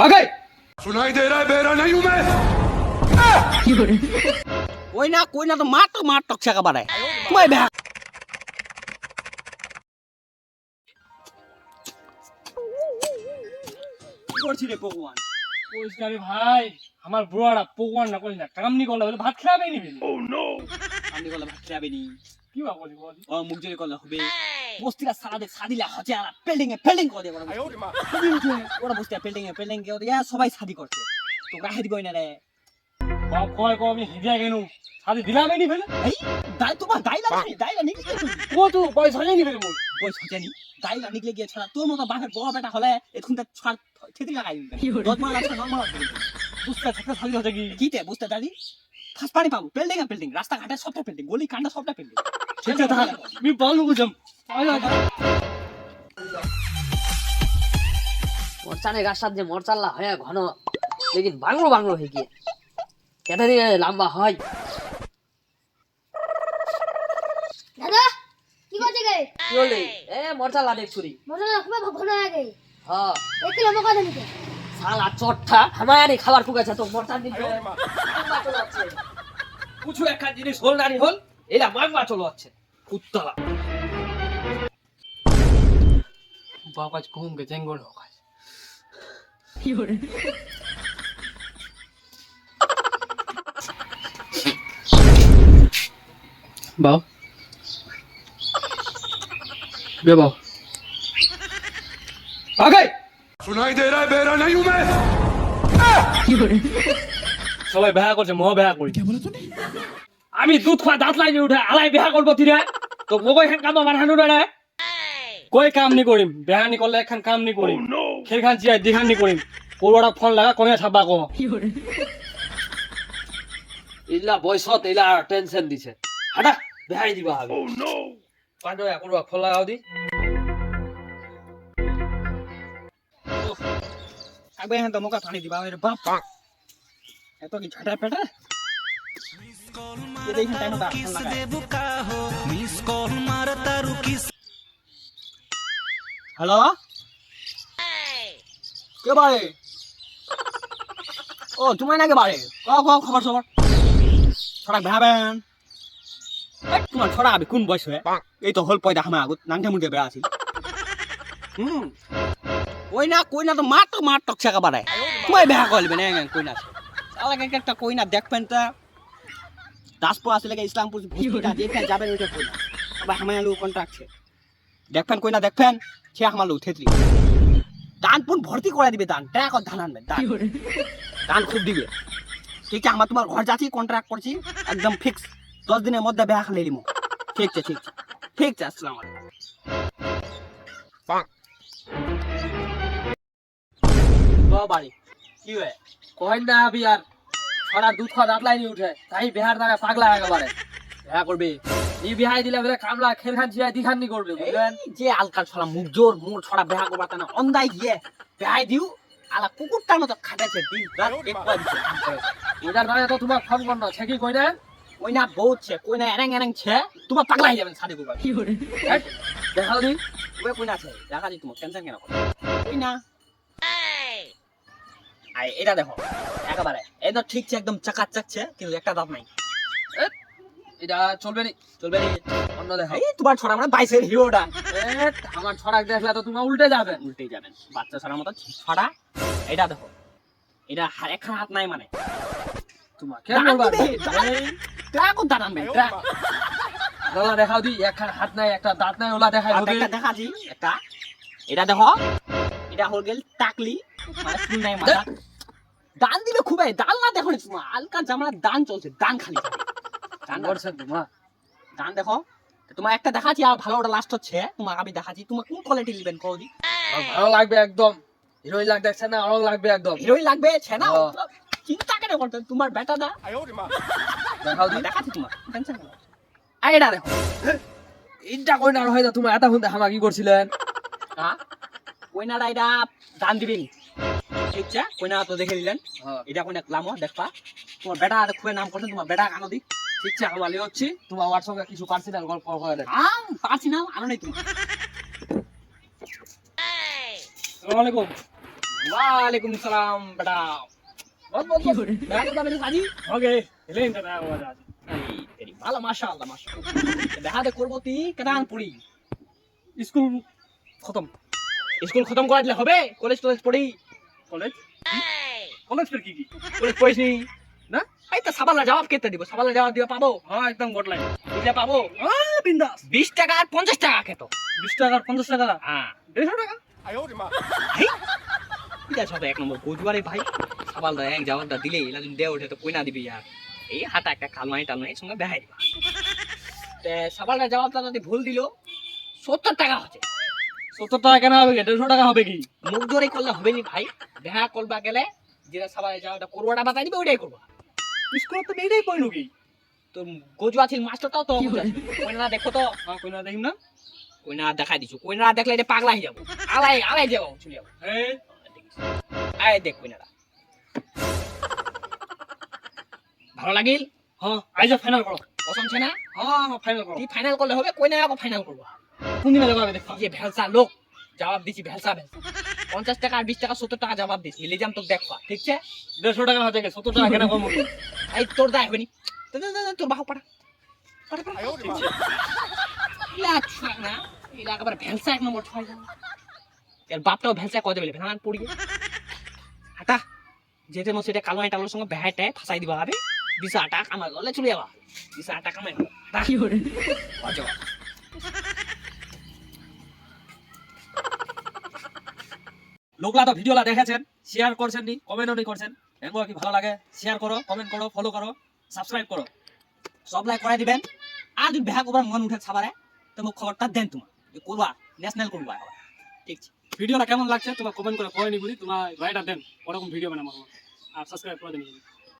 आगे सुनाई दे रहा है बेरा नहीं हूं मैं कोई ना तो मार तो छका बारे मैं बे করছি রে ভগবান পরিষ্কারে ভাই আমার বুড়াটা পোকওয়ান না করিস না কাম নি করলে ভাত খাবে নিবি আমি গলা ভাত খাবে নি কি বা বলি বলি ও মুখ জেরে করলে হবে বস্তিটা সাদিলা হচ্ছে আর ফিল্ডিং করে দেব ওরা বস্তিটা ফিল্ডিং কে ওরা সবাই শাদি করছে তো গাহে দিবই না রে বাপ কয় কো আমি হিজা গেনু শাদি দিলামই নি ফেলে এই দাই তোমার দাইলা নি ও তো পয়সা নিয়ে নিবে মোর বই সজানি দাইলা নিকলে গিয়ে ছড়া তোর মতো বাঘের বড় বেটা হলে এখন তা ছড় থেতি লাগাই দিবে 10 মাস আছে নরমাল বুঝতে থাকা শাদি হচ্ছে কি কিতে বুঝতে দাদি ফাস পানি পাবো ফিল্ডিং রাস্তা ঘাটে সবটা ফিল্ডিং গলি কান্ডা সবটা ফিল্ডিং সেটা থাকা আমি বলু বুঝম মরচানে গাছ সাথে মরচাল্লা হয় ঘন লেকিন বাংলো হয়ে গিয়ে কেটে দিয়ে লম্বা হয় দাদা কি করছে গে কি হলে মরচাল্লা দেখ ছুরি মশলা খুব ঘন হয়ে গে হ্যাঁ এক কিলো মকা দেন কে শালা চট্টা আমারই খাবার ফুকেছে তো মরচাল দিন কিছু একটা জিনিস হল নানি হল এলা মাংমা চলো আছে কুত্তালা বাপ আজ ঘুম কে জেঙ্গল হোক বাও বে বাও আগে सुनाई दे रहा है बेरा नहीं हूं मैं সবাই বেহা করছে মহ বেহা করি আমি দুধ খা দাঁত লাগি উঠে আলাই বেহা করবো তিরে তো মগই খান কাম আমার হানু রে কই কাম নি করিম বেহা নি করলে এখন কাম নি করিম খেখান চিয়াই দিখান নি করিম কোলড়া ফোন লাগা কোনে ছাবা কো ইলা বয়সত ইলা টেনশন দিছে হাটা বেহাই দিবা হবে ও নো পাঁচো করবা ফল লাগাও দি আগে হ্যাঁ দমকা পানি দিবা রে বাপ এত কি ঝাটা পেটা ये देखिए टाइम होता हेलो के बारे ओ तुम्हें ना के बारे कहो खबर सबर छोड़ा भाबेन তোমার ছড়া আবে কোন বয়স হয়ে এই তো হল পয়দা হামা আগত নাংটা মুন্ডে বেড়া আছি কই না তো মার টক ছাকা বাড়ায় তুই বেহা করবি না কই না আলাদা একটা কই না দেখবেন তা দাসপুর আসলে ইসলামপুর ভুটিটা যেখানে যাবেন ওইটা কই না আবার হামায়া লোক কন্ট্রাক্ট আছে দেখবেন সে আমার লোক থেতলি দান পুন ভর্তি করে দিবে দান টাকা ধান আনবেন দান খুব দিবে ঠিক আছে আমার তোমার ঘর যাচ্ছি কন্ট্রাক্ট করছি একদম ফিক্স 10 দিনের মধ্যে বেহা খেলে দিমু ঠিক আছে আসসালামু আলাইকুম বাড়ি কি হয় কই না আবি আর ছড়া দুধ খা দাঁত লাইনি উঠে তাই বেহার দাগা পাগলা একেবারে বেহা করবে ই বিহাই দিলে বলে কামলা খেলখান চিয়াই দিখান নি করবে বুঝলেন যে আলকাল ছড়া মুখ জোর মোর ছড়া বেহা করবা তা না অন্দাই গিয়ে বেহাই দিউ আলা কুকুরটার মতো খাটাছে দিন রাত এক পয় এটার দাঁড়িয়ে তো তোমার ফোন করলো সে কি কই না ওই না বহুত ছে কই না এরেং ছে তোমার পাগলা হয়ে যাবেন সাদে করবা দেখাও দি ওই কই না আছে দেখা দি তোমার টেনশন কেন কই না আই এটা দেখো একেবারে এটা ঠিক আছে একদম চাকাচাক ছে কিন্তু একটা দাঁত নাই এটা চলবে নি অন্য দেখাও এই তোমার ছড়া মানে 22 এর হিরোটা আমার ছড়া দেখলে তো তোমার উল্টে যাবে বাচ্চা ছড়ার মতো ছড়া এটা দেখো এটা একখান হাত নাই মানে তোমার কেন বলবা ট্রাক কোন দাঁড়ান ভাই ট্রাক দাদা দেখাও দি একখান হাত নাই একটা দাঁত নাই ওলা দেখাই হবে একটা দেখা দি একটা এটা দেখো এটা হল গেল টাকলি মানে ফুল নাই মাথা দান দিবে খুবই দাল না দেখো তোমার আলকা জামলা দান চলছে দান খালি দান করছে তোমার দান দেখো তোমার একটা দেখাচ্ছি আর ভালো ওটা লাস্ট হচ্ছে তোমার আমি দেখাচ্ছি তোমার কোন কোয়ালিটি নেবেন কও দি ভালো লাগবে একদম হিরোইন লাগ দেখছ না আরো লাগবে একদম হিরোই লাগবে ছেনা চিন্তা কেন করতে তোমার বেটা দা দেখাও দি দেখাচ্ছি তোমার টেনশন কেন আই এটা দেখো ইনটা কই না হয় না তুমি এত হুন হামা কি করছিলেন হ্যাঁ কইনাটা এটা দান দিবেন ঠিক আছে কইনা তো দেখে নিলেন এটা কইনা লামো দেখবা তোমার বেটা খুবই নাম করছেন তোমার বেটা কানো দিক ঠিক আছে আমালি হচ্ছি তোমার ওয়ার সঙ্গে কিছু পার্সোনাল গল্প করে দেন পারছি না আনো নাই তুমি আসসালামু আলাইকুম वालेकुम सलाम बेटा बहुत बहुत बेहा करता मेरे साजी ओके এলেন তো বেহা করবা আজ तेरी माला माशाअल्लाह माशाअल्लाह बेहा दे করব তি কেদান পড়ি স্কুল খতম স্কুল খতম করে দিলে হবে কলেজ টলেজ পড়ি কলেজ কলেজ ফের কি কলেজ পড়িসনি না এই তো সাবালা জবাব কেতে দিব সাবালা জবাব দিবা পাবো হ্যাঁ একদম গট লাইন দিলে পাবো বিন্দাস 20 টাকা আর 50 টাকা খেতো 20 টাকা আর 50 টাকা হ্যাঁ 150 টাকা এটা সব এক নম্বর বুঝবারে ভাই সাবালদা এক জবাবটা দিলে এলা যদি দেও ওঠে তো কই না দিবি আর এই হাতা একটা কালমাই টালমাই সঙ্গে বেহাই দিবা তে সাবালদা জবাবটা যদি ভুল দিল 70 টাকা হচ্ছে 70 টাকা কেন হবে 150 টাকা হবে কি মুখ জোরে করলে হবে নি ভাই দেখা করবা গেলে যেটা সাবালে জবাবটা করবাটা বাতাই দিবে ওইটাই করবা স্কুল তো মেয়েটাই কইলো কি তো গজুয়া ছিল মাস্টারটাও তো কই না দেখো তো হ্যাঁ কই না দেখিম না কই না দেখাই দিছো কই না দেখলে এটা পাগলা হয়ে যাবো আলাই আলাই যাবো চলে যাবো এই আয় দেখ কই না ভালো লাগিল হ্যাঁ আইজা ফাইনাল করো পছন্দ না হ্যাঁ ফাইনাল করো তুই ফাইনাল করলে হবে কই না আবার ফাইনাল করবো কোন দিনে যাবে দেখো যে ভেলসা লোক জবাব দিছি ভেলসা ভেলসা 50 টাকা আর 20 টাকা 70 টাকা জবাব দিছি মিলে যাম তো দেখবা ঠিক আছে 150 টাকা হচ্ছে 70 টাকা কেন কম এই তোর দায় হবেনি তোর বাহু পাড়া ইলা ছুয়া না ইলা একবার ভেলসা এক নম্বর ছয় যাবে এর বাপটাও ভেলসা কয় দেবে ভেলান পড়িয়ে হাটা যেতে মো সেটা কালো টালোর সঙ্গে বেহাটায় ফাসাই দিবা হবে 20 টাকা কামাই গলে চলে যাবা 20 টাকা কামাই কি করে লোকলা তো ভিডিওলা দেখেছেন শেয়ার করছেন নি কমেন্টও নি করছেন এগুলো কি ভালো লাগে শেয়ার করো কমেন্ট করো ফলো করো সাবস্ক্রাইব করো সব লাইক করে দিবেন আর যদি বেহা করবার মন উঠে সাবারে তো মোক খবরটা দেন তোমার যে করবা ন্যাশনাল করবা ঠিক আছে ভিডিওটা কেমন লাগছে তোমরা কমেন্ট করে কয়ে নিবি তোমার রাইটার দেন ওরকম ভিডিও বানাবো আর সাবস্ক্রাইব করে দিন